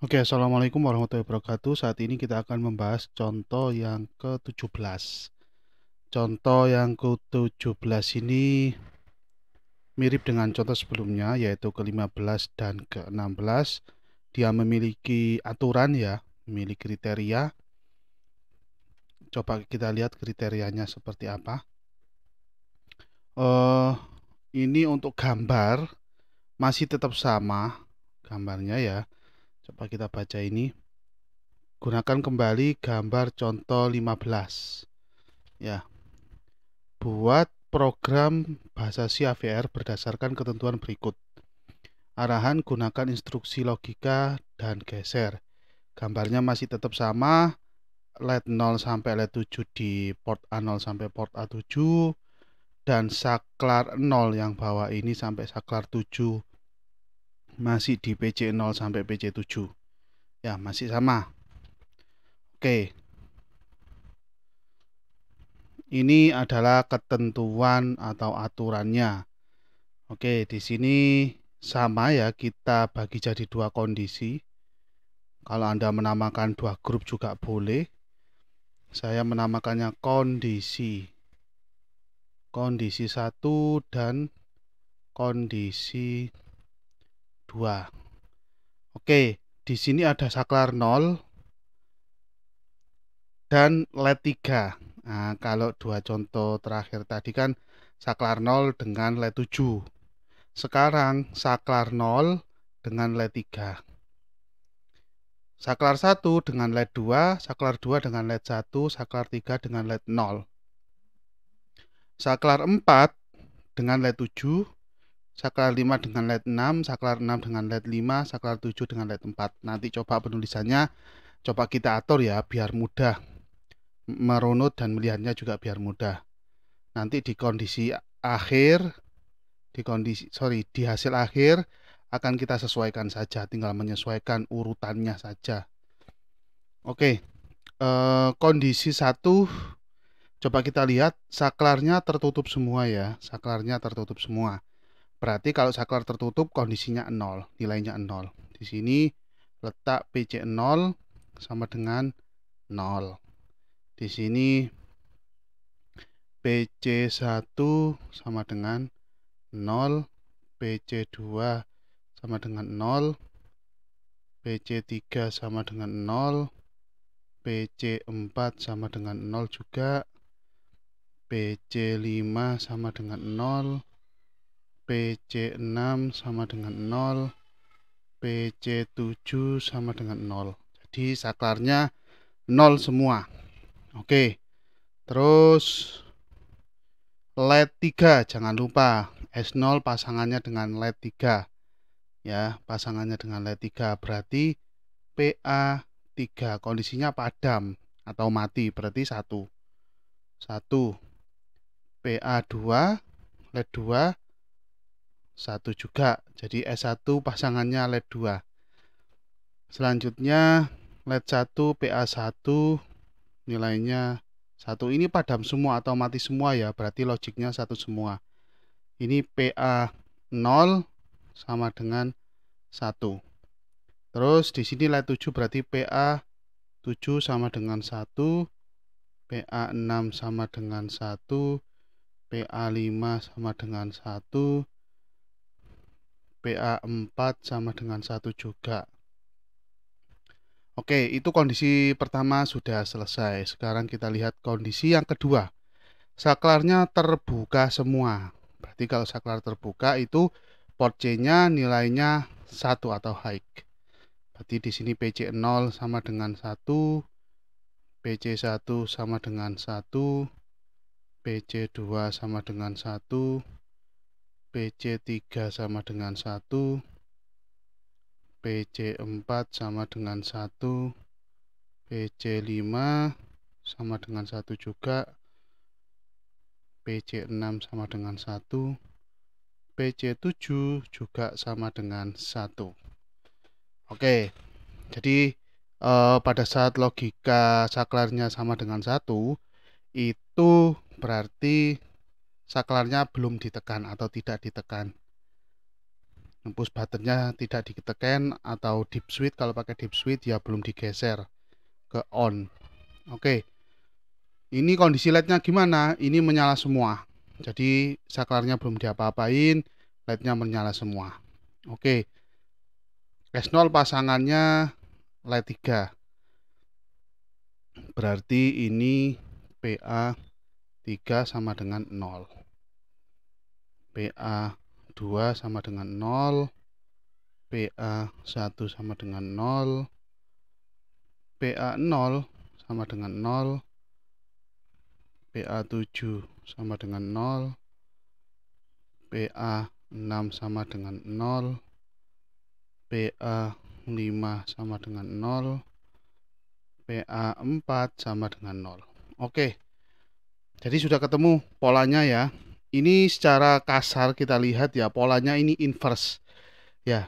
Oke, Assalamualaikum warahmatullahi wabarakatuh. Saat ini kita akan membahas contoh yang ke-17. Contoh yang ke-17 ini mirip dengan contoh sebelumnya, yaitu ke-15 dan ke-16. Dia memiliki aturan ya, memiliki kriteria. Coba kita lihat kriterianya seperti apa. Eh, ini untuk gambar masih tetap sama gambarnya ya. Coba kita baca ini. Gunakan kembali gambar contoh 15. Ya, buat program bahasa C AVR berdasarkan ketentuan berikut. Arahan gunakan instruksi logika dan geser. Gambarnya masih tetap sama, LED 0 sampai LED 7 di port A0 sampai port A7 dan saklar 0 yang bawah ini sampai saklar 7 masih di PC 0 sampai PC 7. Ya, masih sama. Oke. Ini adalah ketentuan atau aturannya. Oke, di sini sama ya, kita bagi jadi dua kondisi. Kalau Anda menamakan dua grup juga boleh. Saya menamakannya kondisi. Kondisi 1 dan kondisi 2. Oke, di sini ada saklar 0 dan LED 3. Nah, kalau dua contoh terakhir tadi kan saklar 0 dengan LED 7. Sekarang saklar 0 dengan LED 3. Saklar 1 dengan LED 2, saklar 2 dengan LED 1, saklar 3 dengan LED 0. Saklar 4 dengan LED 7, saklar 5 dengan LED 6, saklar 6 dengan LED 5, saklar 7 dengan LED 4. Nanti coba penulisannya, coba kita atur ya, biar mudah merunut dan melihatnya juga biar mudah. Nanti di kondisi akhir, di hasil akhir akan kita sesuaikan saja, tinggal menyesuaikan urutannya saja. Oke, kondisi 1, coba kita lihat saklarnya tertutup semua ya, saklarnya tertutup semua. Berarti kalau saklar tertutup kondisinya 0, nilainya 0. Di sini letak PC 0 sama dengan 0. Di sini PC 1 sama dengan 0, PC 2 sama dengan 0, PC 3 sama dengan 0, PC 4 sama dengan 0 juga, PC 5 sama dengan 0, PC 6 sama dengan 0, PC 7 sama dengan 0. Jadi saklarnya 0 semua. Oke. Terus LED 3 jangan lupa S0 pasangannya dengan LED 3. Ya, pasangannya dengan LED 3 berarti PA 3 kondisinya padam atau mati berarti 1. 1 PA 2 LED 2 1 juga. Jadi S1 pasangannya LED 2. Selanjutnya LED 1 PA 1 nilainya 1. Ini padam semua atau mati semua ya, berarti logiknya 1 semua. Ini PA 0 sama dengan 1. Terus di sini LED 7 berarti PA 7 sama dengan 1, PA 6 sama dengan 1, PA 5 sama dengan 1, PA 4 sama dengan 1 juga. Oke, itu kondisi pertama sudah selesai. Sekarang kita lihat kondisi yang kedua. Saklarnya terbuka semua. Berarti kalau saklar terbuka itu port C-nya nilainya 1 atau high. Berarti di sini PC 0 sama dengan 1, PC 1 sama dengan 1, PC 2 sama dengan 1, PC 3 sama dengan 1, PC 4 sama dengan 1, PC 5 sama dengan 1 juga, PC 6 sama dengan 1, PC 7 juga sama dengan 1. Oke, jadi pada saat logika saklarnya sama dengan 1, itu berarti saklarnya belum ditekan atau tidak ditekan. push buttonnya tidak ditekan atau deep switch. Kalau pakai deep switch ya belum digeser ke on. Oke, ini kondisi LED-nya gimana? Ini menyala semua. Jadi saklarnya belum diapa-apain, LED-nya menyala semua. Oke, S0 pasangannya LED 3. Berarti ini PA 3 sama dengan 0. PA 2 sama dengan 0. PA 1 sama dengan 0. PA 0 sama dengan 0. PA 7 sama dengan 0. PA 6 sama dengan 0. PA 5 sama dengan 0. PA 4 sama dengan 0. Oke, jadi sudah ketemu polanya ya. Ini secara kasar kita lihat ya, polanya ini inverse ya,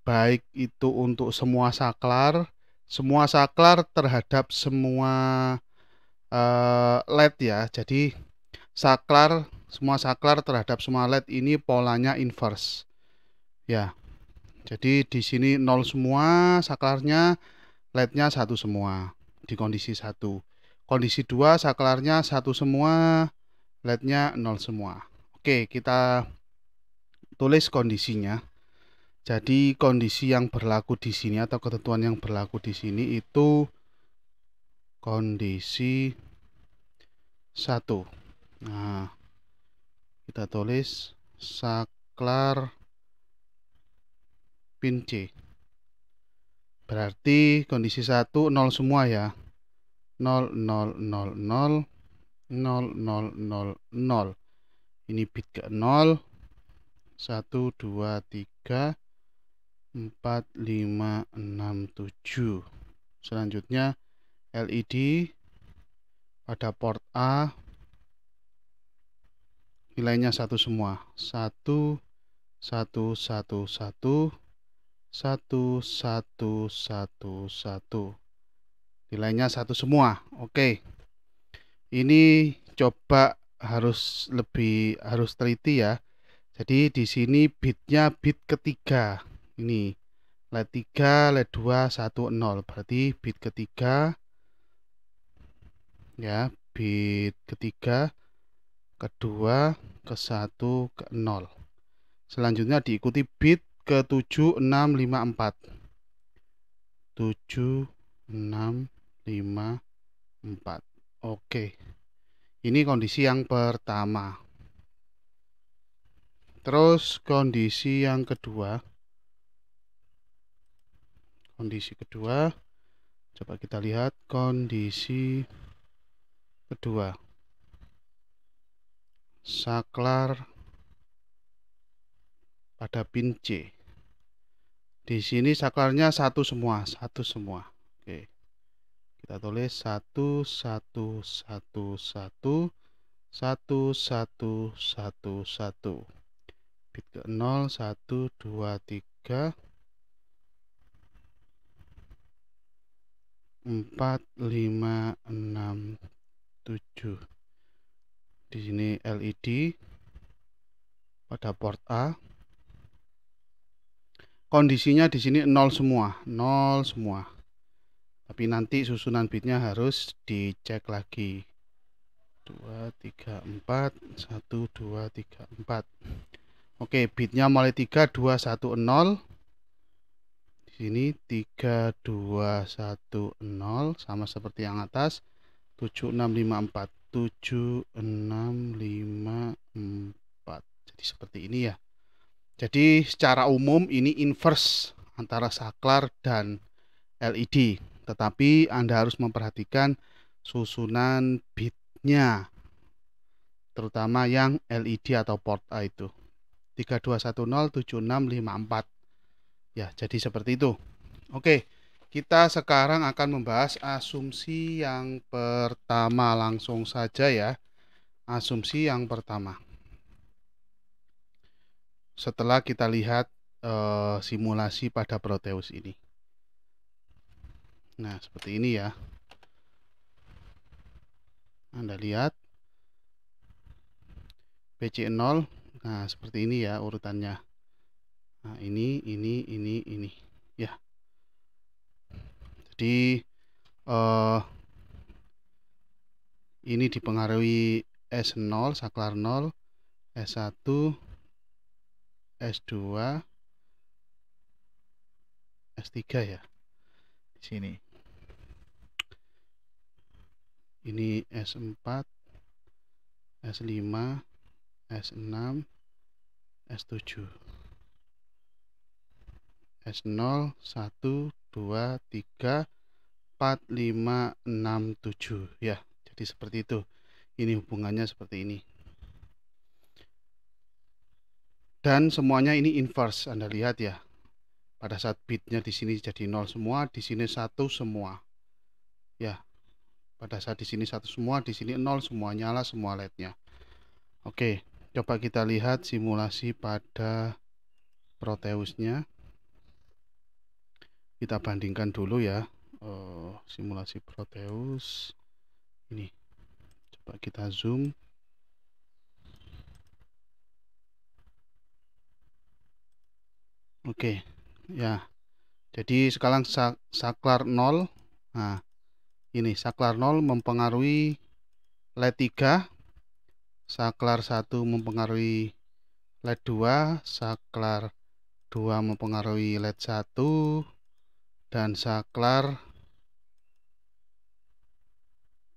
baik itu untuk semua saklar terhadap semua LED ya. Jadi semua saklar terhadap semua LED ini polanya inverse ya. Jadi di sini 0 semua saklarnya, LED-nya 1 semua di kondisi 1. Kondisi 2 saklarnya 1 semua, LED-nya 0 semua. Oke, kita tulis kondisinya. Jadi kondisi yang berlaku di sini atau ketentuan yang berlaku di sini itu kondisi 1. Nah, kita tulis saklar pin C. Berarti kondisi 1 0 semua ya. 0 0 0 0 0 0 0 0. Ini bit ke 0. 1 2 3 4 5 6 7. Selanjutnya LED pada port A nilainya 1 semua. 1 1 1 1 1 1 1 1. Nilainya 1 semua. Oke. Ini coba harus teliti ya. Jadi di sini bitnya bit ketiga. Ini LED 3, LED 2, 1, 0. Berarti bit ketiga ya, bit ketiga, kedua, ke 1, ke 0. Selanjutnya diikuti bit ke 7, 6, 5, 4. 7, 6, 5, 4. Oke. Ini kondisi yang pertama. Terus kondisi yang kedua. Kondisi kedua. Coba kita lihat kondisi kedua. Saklar pada pin C. Di sini saklarnya 1 semua, 1 semua. Oke. Kita tulis 1 1 1 1 1 1 1 1. Bit ke 0 1 2 3 4 5 6 7. Di sini LED pada port A. Kondisinya di sini 0 semua, 0 semua. Tapi nanti susunan bitnya harus dicek lagi. 2 3 4 1 2 3 4. Oke, bitnya mulai 3 2 1 0. Di sini 3 2 1 0 sama seperti yang atas. 7 6 5 4 7 6 5 4. Jadi seperti ini ya. Jadi secara umum ini inverse antara saklar dan LED, tetapi Anda harus memperhatikan susunan bitnya, terutama yang LED atau port A itu 3210 7654 ya. Jadi seperti itu. Oke, kita sekarang akan membahas asumsi yang pertama. Langsung saja ya. Asumsi yang pertama, setelah kita lihat simulasi pada Proteus ini. Nah, seperti ini ya. Anda lihat PC0. Nah, seperti ini ya urutannya. Nah, ini ya. Jadi ini dipengaruhi S0, saklar 0, S1, S2, S3 ya. Di sini. Ini S4, S5, S6, S7. S0, 1, 2, 3, 4, 5, 6, 7 ya. Jadi seperti itu. Ini hubungannya seperti ini. Dan semuanya ini inverse, Anda lihat ya. Pada saat bitnya di sini jadi 0 semua, di sini 1 semua. Ya. Pada saat di sini 1 semua, di sini 0 semua, nyala semua LED-nya. Oke, coba kita lihat simulasi pada Proteusnya. Kita bandingkan dulu ya. Simulasi Proteus. Ini. Coba kita zoom. Oke, ya. Jadi sekarang saklar 0. Nah, ini saklar 0 mempengaruhi LED 3, saklar 1 mempengaruhi LED 2, saklar 2 mempengaruhi LED 1, dan saklar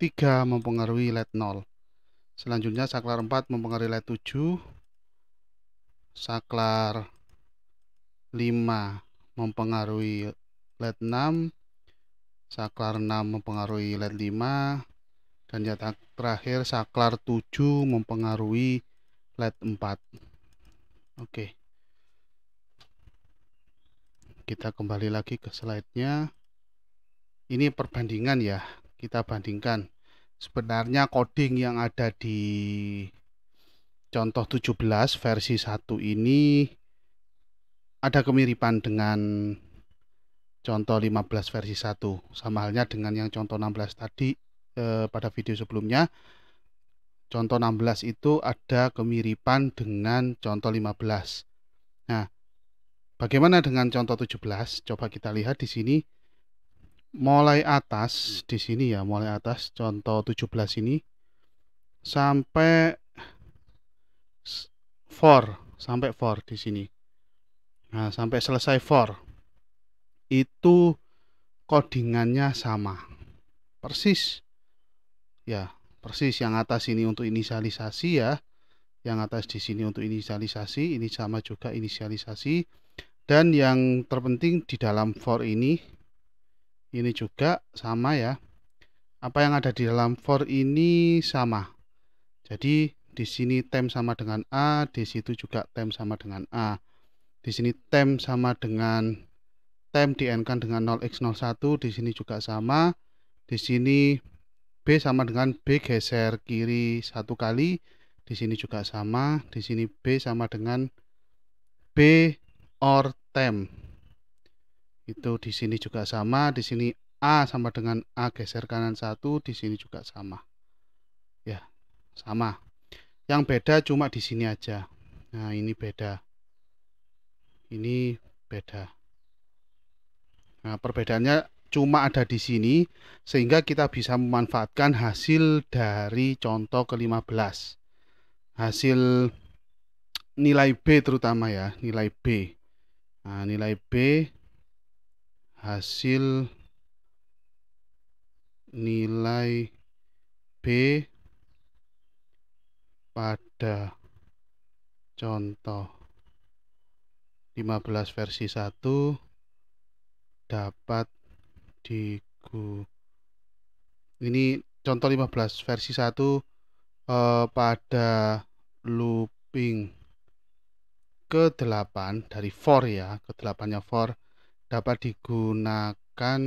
3 mempengaruhi LED 0. Selanjutnya saklar 4 mempengaruhi LED 7, saklar 5 mempengaruhi LED 6, saklar 6 mempengaruhi LED 5, dan yang terakhir saklar 7 mempengaruhi LED 4. Oke. Kita kembali lagi ke slide-nya. Ini perbandingan ya. Kita bandingkan. Sebenarnya coding yang ada di contoh 17 versi 1 ini ada kemiripan dengan contoh 15 versi 1. Sama halnya dengan yang contoh 16 tadi pada video sebelumnya. Contoh 16 itu ada kemiripan dengan contoh 15. Nah, bagaimana dengan contoh 17? Coba kita lihat di sini. Mulai atas di sini ya, mulai atas contoh 17 ini sampai 4 di sini. Nah, sampai selesai 4 itu codingannya sama. Persis. Ya, persis yang atas ini untuk inisialisasi ya. Yang atas di sini untuk inisialisasi, ini sama juga inisialisasi. Dan yang terpenting di dalam for ini juga sama ya. Apa yang ada di dalam for ini sama. Jadi di sini tem sama dengan A, di situ juga tem sama dengan A. Di sini tem sama dengan tem di-n-kan dengan 0x01, di sini juga sama. Di sini B sama dengan B geser kiri 1 kali, di sini juga sama. Di sini B sama dengan B or tem. Itu di sini juga sama. Di sini A sama dengan A geser kanan 1, di sini juga sama. Ya, sama. Yang beda cuma di sini aja. Nah, ini beda. Ini beda. Nah, perbedaannya cuma ada di sini, sehingga kita bisa memanfaatkan hasil dari contoh ke-15. Hasil nilai B terutama ya, nilai B. Nah, nilai B, hasil nilai B pada contoh 15 versi 1 dapat ini contoh 15 versi 1 pada looping ke-8 dari for ya, ke-8-nya for dapat digunakan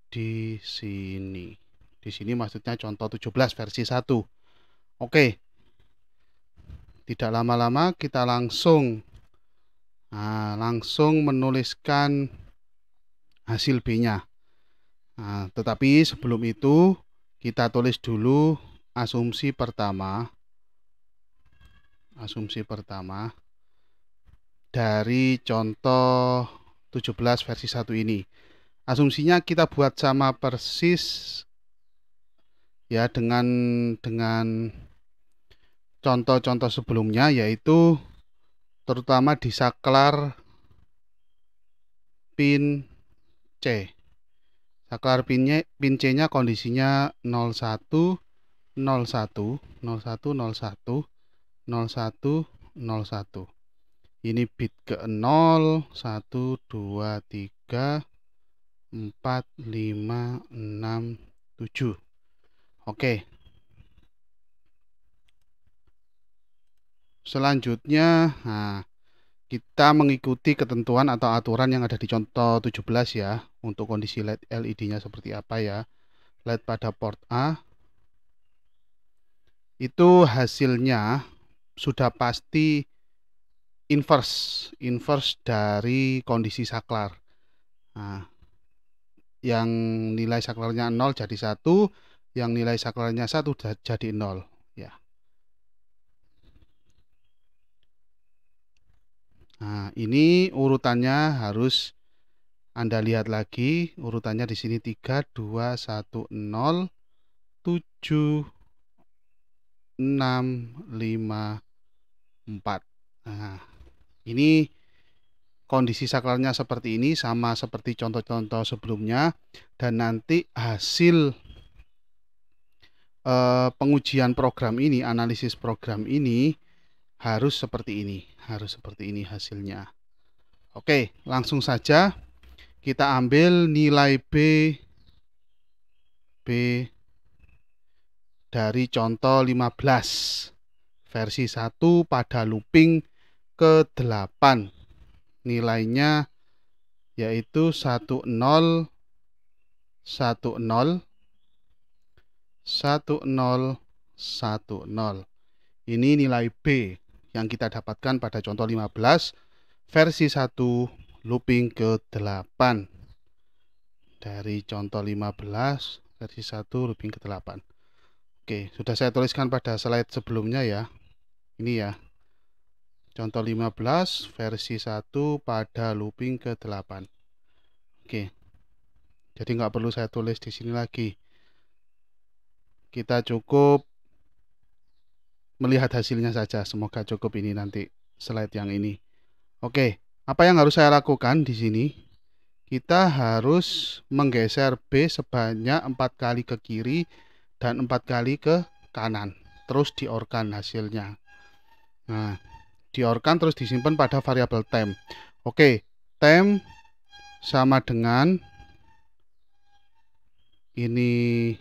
di sini. Di sini maksudnya contoh 17 versi 1. Oke. Tidak lama-lama kita langsung menuliskan hasil B-nya. Nah, tetapi sebelum itu kita tulis dulu asumsi pertama. Asumsi pertama. dari contoh 17 versi 1 ini. Asumsinya kita buat sama persis ya dengan contoh-contoh sebelumnya, yaitu terutama di saklar pin C. Saklar pin C-nya kondisinya 01, 01, 01, 01, 01, 01. Ini bit ke 0, 1, 2, 3, 4, 5, 6, 7. Oke. Selanjutnya, kita mengikuti ketentuan atau aturan yang ada di contoh 17 ya, untuk kondisi LED-nya seperti apa ya. LED pada port A, itu hasilnya sudah pasti inverse dari kondisi saklar. Nah, yang nilai saklarnya 0 jadi 1, yang nilai saklarnya 1 jadi 0 ya. Nah, ini urutannya harus Anda lihat lagi, urutannya di sini 3, 2, 1, 0, 7, 6, 5, 4. Nah, ini kondisi saklarnya seperti ini, sama seperti contoh-contoh sebelumnya, dan nanti hasil pengujian program ini, analisis program ini harus seperti ini hasilnya. Oke, langsung saja kita ambil nilai B dari contoh 15 versi 1 pada looping ke-8. Nilainya yaitu 10, 10, 10, 10. Ini nilai B yang kita dapatkan pada contoh 15 versi 1 looping ke-8. Dari contoh 15 versi 1 looping ke-8. Oke, sudah saya tuliskan pada slide sebelumnya ya. Ini ya. Contoh 15 versi 1 pada looping ke-8. Oke. Jadi nggak perlu saya tulis di sini lagi. Kita cukup melihat hasilnya saja. Semoga cukup ini nanti slide yang ini. Oke, apa yang harus saya lakukan di sini? Kita harus menggeser B sebanyak 4 kali ke kiri dan 4 kali ke kanan. Terus di-OR-kan hasilnya. Nah, di-OR-kan terus disimpan pada variabel temp. Oke, temp sama dengan ini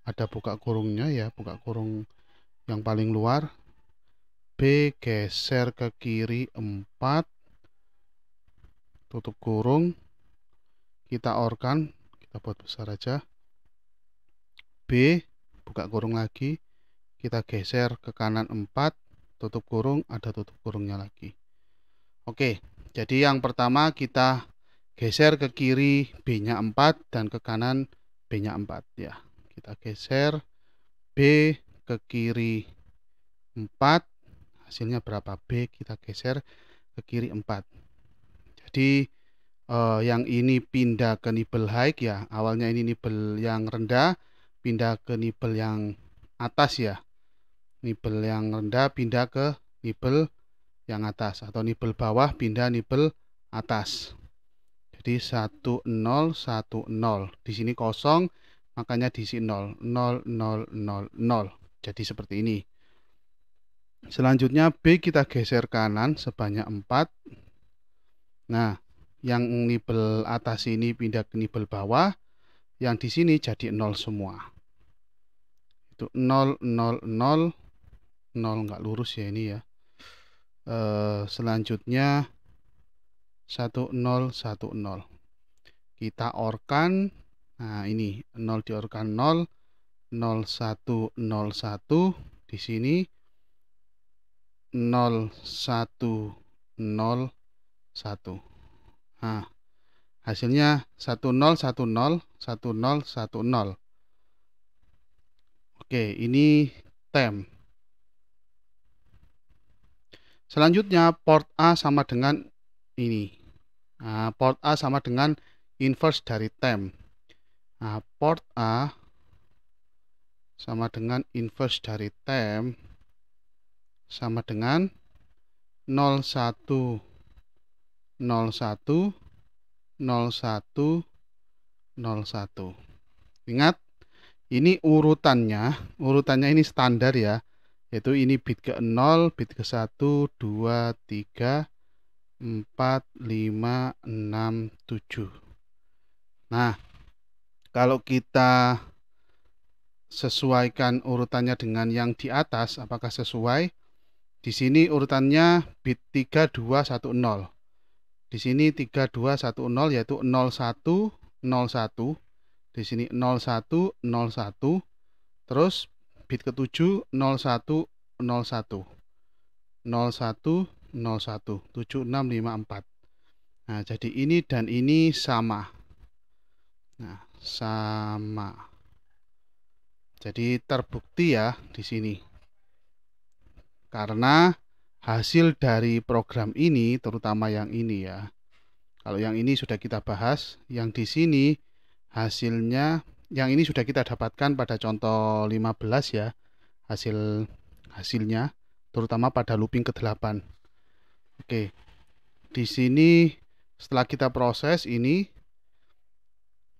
ada buka kurungnya ya, buka kurung yang paling luar. B geser ke kiri 4, tutup kurung, kita OR-kan, kita buat besar aja. B, buka kurung lagi, kita geser ke kanan 4, tutup kurung, ada tutup kurungnya lagi. Oke, jadi yang pertama kita geser ke kiri B-nya 4 dan ke kanan B-nya 4 ya. Kita geser B ke kiri 4, hasilnya berapa? B kita geser ke kiri 4. Jadi yang ini pindah ke nibel high ya. Awalnya ini nibel yang rendah, pindah ke nibel yang atas ya. Nibel yang rendah pindah ke nibel yang atas, atau nibel bawah pindah nibel atas. Jadi 10, 10. Di sini kosong, makanya diisi 0, 0, 0, 0, 0. Jadi seperti ini. Selanjutnya B kita geser kanan sebanyak 4. Nah, yang nibel atas ini pindah ke nibel bawah, yang di sini jadi 0 semua. Itu 0, 0, 0, 0 nggak lurus ya ini ya. Selanjutnya 1, 0, 1, 0. Kita OR-kan. Nah, ini 0 di-OR-kan 0, 0, 1, 0, 1. Di sini 0, 1, 0, 1. Nah, hasilnya 1, 0, 1, 0, 1, 0, 1, 0. Oke, ini temp. Selanjutnya port A sama dengan ini. Nah, port A sama dengan inverse dari temp. Nah, port A sama dengan inverse dari temp sama dengan 01 01 01 01. Ingat, ini urutannya ini standar ya, yaitu ini bit ke 0, bit ke 1, 2, 3, 4, 5, 6, 7. Nah, kalau kita sesuaikan urutannya dengan yang di atas, apakah sesuai? Di sini urutannya bit 3210. Di sini 3210 yaitu 01 01. Di sini 01 01. Terus bit ke-7 01 01. 01 01 7654. Nah, jadi ini dan ini sama. Nah, sama. Jadi terbukti ya di sini. Karena hasil dari program ini, terutama yang ini ya. Kalau yang ini sudah kita bahas, yang di sini hasilnya, yang ini sudah kita dapatkan pada contoh 15 ya, hasilnya, terutama pada looping ke-8. Oke, di sini setelah kita proses ini,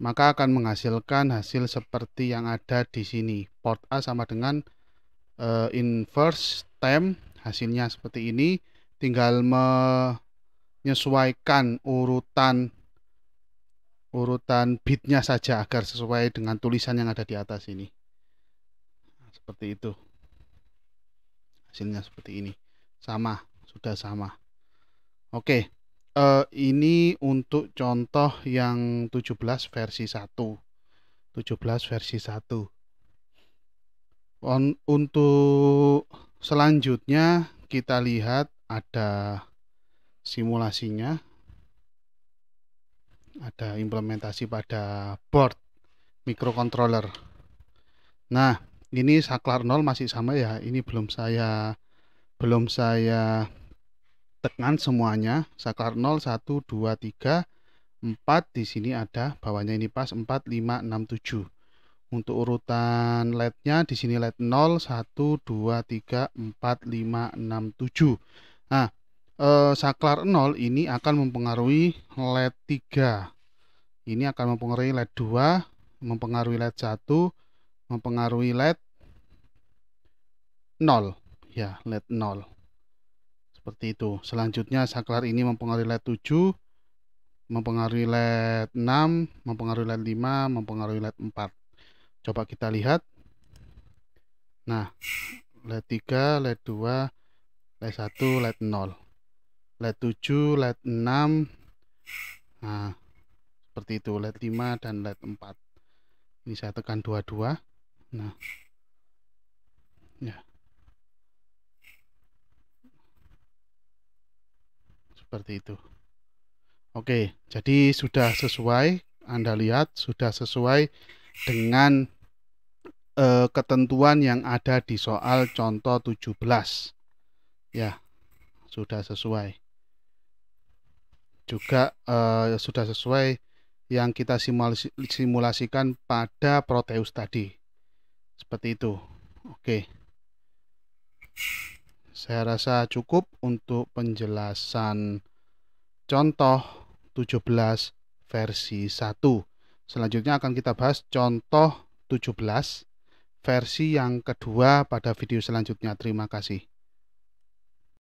maka akan menghasilkan hasil seperti yang ada di sini. Port A sama dengan inverse temp, hasilnya seperti ini. Tinggal menyesuaikan urutan bitnya saja agar sesuai dengan tulisan yang ada di atas ini. Nah, seperti itu. Hasilnya seperti ini. Sama, sudah sama. Oke. Ini untuk contoh yang 17 versi 1. 17 versi 1. Untuk selanjutnya kita lihat ada simulasinya. Ada implementasi pada board microcontroller. Nah, ini saklar 0 masih sama ya. Ini belum saya tekan semuanya. Saklar 0 1 2 3 4 di sini ada, bawahnya ini pas 4 5 6 7. Untuk urutan LED-nya di sini LED 0 1 2 3 4 5 6 7. Nah, saklar 0 ini akan mempengaruhi LED 3. Ini akan mempengaruhi LED 2, mempengaruhi LED 1, mempengaruhi LED 0. Ya, LED 0. Seperti itu. Selanjutnya saklar ini mempengaruhi LED 7, mempengaruhi LED 6, mempengaruhi LED 5, mempengaruhi LED 4. Coba kita lihat. Nah, LED 3, LED 2, LED 1, LED 0. LED 7, LED 6. Nah, seperti itu, LED 5 dan LED 4. Ini saya tekan dua-dua. Nah, ya. Seperti itu. Oke, jadi sudah sesuai. Anda lihat sudah sesuai dengan ketentuan yang ada di soal contoh 17. Ya, sudah sesuai. Juga sudah sesuai yang kita simulasikan pada Proteus tadi. Seperti itu. Oke. Saya rasa cukup untuk penjelasan contoh 17 versi 1. Selanjutnya akan kita bahas contoh 17 versi yang kedua pada video selanjutnya. Terima kasih.